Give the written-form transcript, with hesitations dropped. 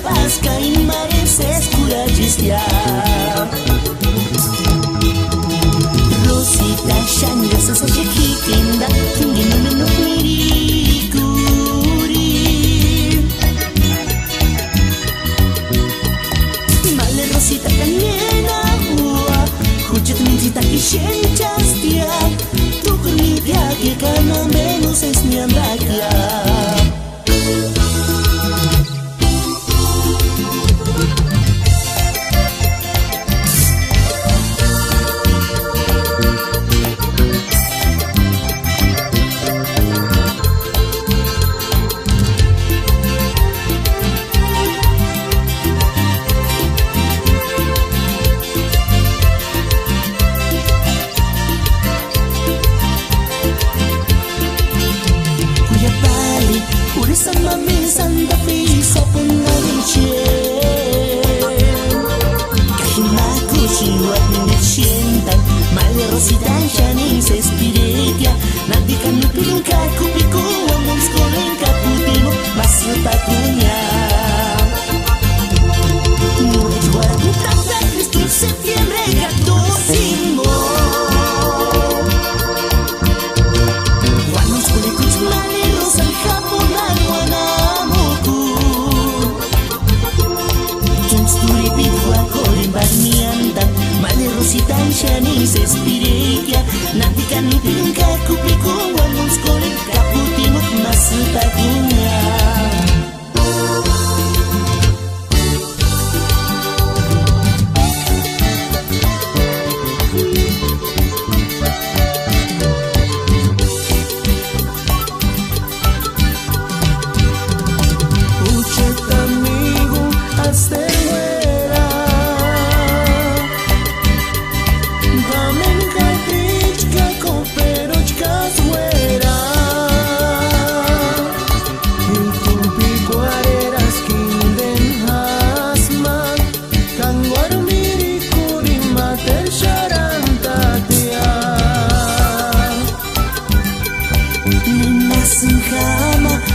pasca y mareces curajistia. Rosita shanga sa chiquitinda, tingin no mirikuri. Male Rosita canena ua, hujat minjita kishenchastia. Tu kurmitia que kana menos es mi andakia. Sama minsan tapi sa punarichen Kahimaku siwat ninicientan Male Rosita shani se espiretia Nantikan nupinka kupiku Wamong skolenka putimo Masuta kunya Nuej guarakutak na Cristo septiembre 14 Wamong skolekuch male Rosa al Japón Male Rosita shani se espiretia Nantikan nupinka kupiku Wamong skolenka putimo Masuta kunya Nina senghama